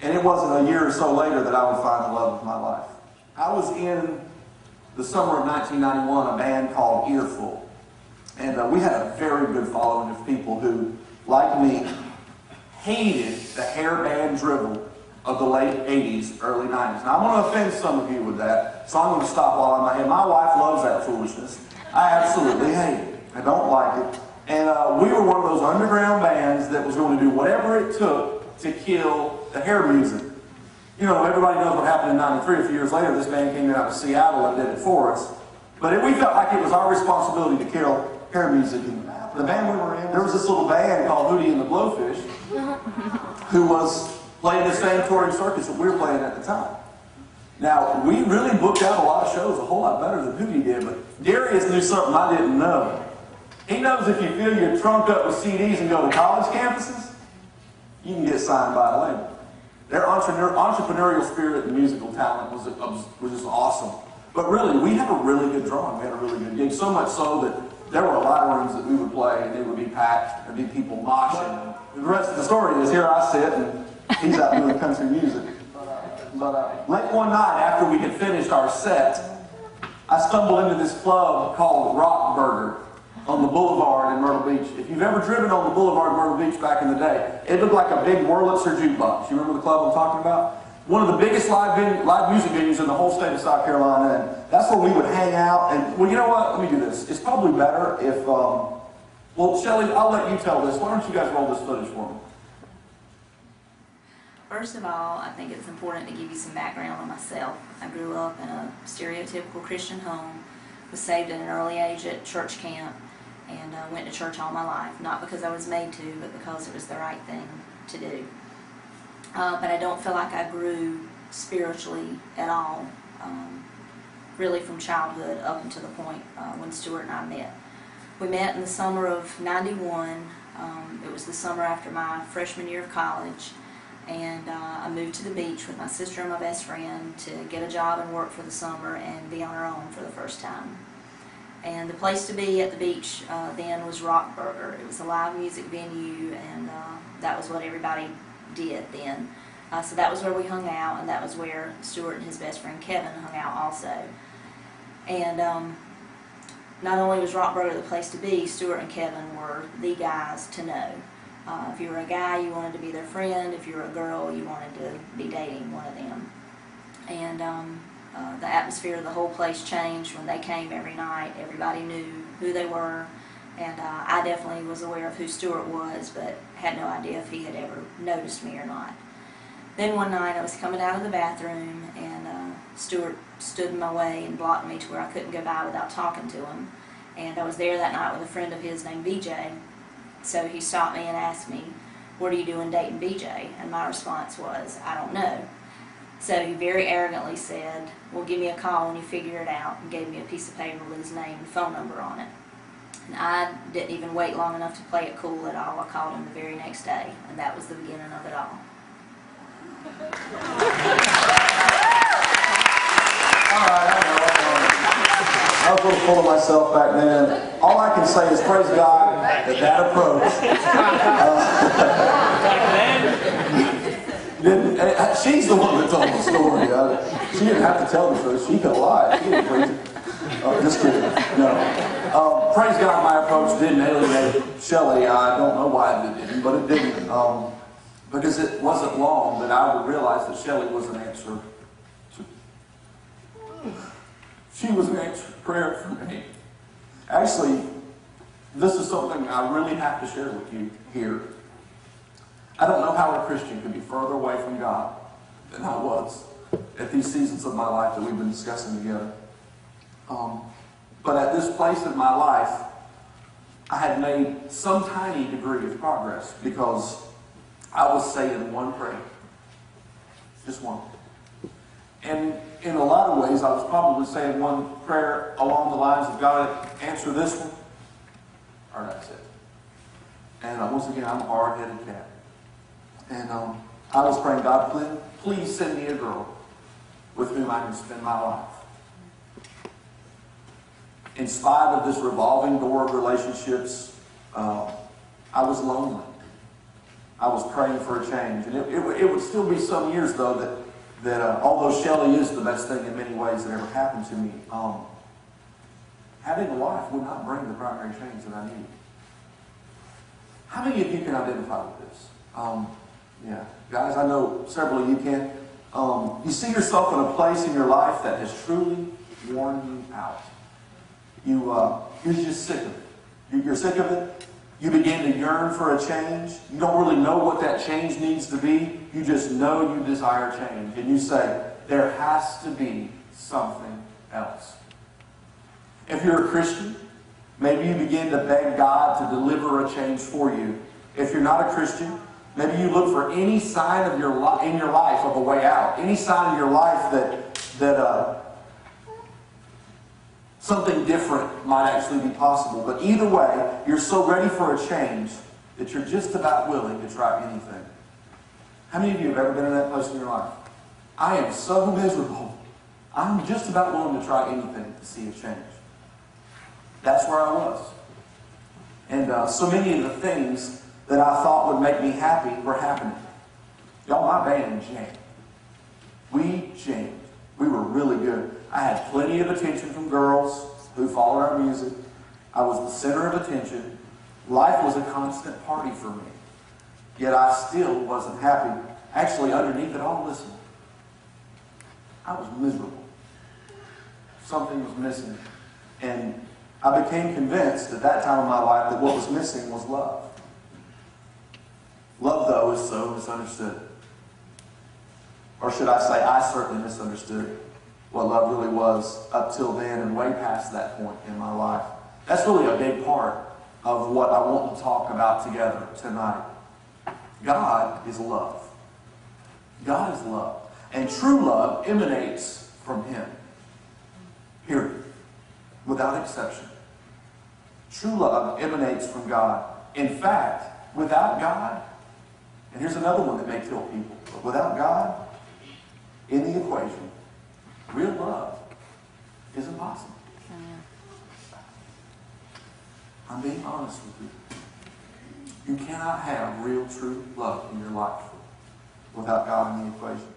And it wasn't a year or so later that I would find the love of my life. I was in the summer of 1991 a band called Earful. And we had a very good following of people who, like me, hated the hair band drivel of the late 80s, early 90s. Now, I'm going to offend some of you with that, so I'm going to stop while I'm ahead. My wife loves that foolishness. I absolutely hate it. I don't like it. And we were one of those underground bands that was going to do whatever it took to kill the hair music. You know, everybody knows what happened in 93. A few years later, this band came out of Seattle and did it for us. But we felt like it was our responsibility to kill hair music. And the band we were in, there was this little band called Hootie and the Blowfish who was playing the same touring circus that we were playing at the time. Now, we really booked out a lot of shows a whole lot better than Hootie did, but Darius knew something I didn't know. He knows if you fill your trunk up with CDs and go to college campuses, you can get signed by a label. Their entrepreneurial spirit and musical talent was just awesome. But really, we had a really good drawing. We had a really good gig, so much so that there were a lot of rooms that we would play and they would be packed. There'd be people moshing. The rest of the story is here I sit and he's out doing country music. But late one night after we had finished our set, I stumbled into this club called Rock Burger on the boulevard in Myrtle Beach. If you've ever driven on the boulevard in Myrtle Beach back in the day, it looked like a big Wurlitzer jukebox. You remember the club I'm talking about? One of the biggest live music venues in the whole state of South Carolina. And that's where we would hang out. And, well, you know what? Let me do this. It's probably better if, well, Shelly, I'll let you tell this. Why don't you guys roll this footage for me? First of all, I think it's important to give you some background on myself. I grew up in a stereotypical Christian home, was saved at an early age at church camp, and went to church all my life. Not because I was made to, but because it was the right thing to do. But I don't feel like I grew spiritually at all, really from childhood up until the point when Stuart and I met. We met in the summer of '91. It was the summer after my freshman year of college. And I moved to the beach with my sister and my best friend to get a job and work for the summer and be on our own for the first time. And the place to be at the beach then was Rock Burger. It was a live music venue, and that was what everybody did then. So that was where we hung out, and that was where Stuart and his best friend Kevin hung out also. And not only was Rock Burger the place to be, Stuart and Kevin were the guys to know. If you were a guy, you wanted to be their friend. If you were a girl, you wanted to be dating one of them. And the atmosphere of the whole place changed when they came every night. Everybody knew who they were. And I definitely was aware of who Stuart was, but had no idea if he had ever noticed me or not. Then one night I was coming out of the bathroom, and Stuart stood in my way and blocked me to where I couldn't go by without talking to him. And I was there that night with a friend of his named BJ. So he stopped me and asked me, "What are you doing dating BJ?" And my response was, "I don't know." So he very arrogantly said, "Well, give me a call when you figure it out," and gave me a piece of paper with his name and phone number on it. And I didn't even wait long enough to play it cool at all. I called him the very next day, and that was the beginning of it all. All right, I was a little full of myself back then. All I can say is praise God that approach. She's the one that told the story. She didn't have to tell the truth. She could lie. She didn't praise it. Just kidding. No. Praise God, my approach didn't alienate Shelly. I don't know why it didn't, but it didn't. Because it wasn't long that I would realize that Shelly was an answer. She was an answered prayer for me. Actually, this is something I really have to share with you here. I don't know how a Christian could be further away from God than I was at these seasons of my life that we've been discussing together. But at this place in my life, I had made some tiny degree of progress because I was saying one prayer. Just one. And in a lot of ways, I was probably saying one prayer along the lines of, "God, answer this one," or that's it. And once again, I'm a hard-headed cat. And I was praying, "God, please send me a girl with whom I can spend my life." In spite of this revolving door of relationships, I was lonely. I was praying for a change. And it would still be some years, though, that although Shelley is the best thing in many ways that ever happened to me, having a wife would not bring the primary change that I need. How many of you can identify with this? Yeah. Guys, I know several of you can. You see yourself in a place in your life that has truly worn you out. You're just sick of it. You're sick of it. You begin to yearn for a change. You don't really know what that change needs to be. You just know you desire change. And you say, there has to be something else. If you're a Christian, maybe you begin to beg God to deliver a change for you. If you're not a Christian, maybe you look for any sign of in your life of a way out. Any sign in your life that something different might actually be possible. But either way, you're so ready for a change that you're just about willing to try anything. How many of you have ever been in that place in your life? I am so miserable. I'm just about willing to try anything to see a change. That's where I was. And so many of the things that I thought would make me happy were happening. Y'all, my band jammed. We jammed. We were really good. I had plenty of attention from girls who followed our music. I was the center of attention. Life was a constant party for me. Yet I still wasn't happy. Actually, underneath it all, listen, I was miserable. Something was missing. And I became convinced at that time of my life that what was missing was love. Love, though, is so misunderstood. Or should I say, I certainly misunderstood what love really was up till then and way past that point in my life. That's really a big part of what I want to talk about together tonight. God is love. God is love. And true love emanates from Him. Period. Without exception. True love emanates from God. In fact, without God, and here's another one that may kill people, but without God in the equation, real love is impossible. I'm being honest with you. You cannot have real, true love in your life without God in the equation.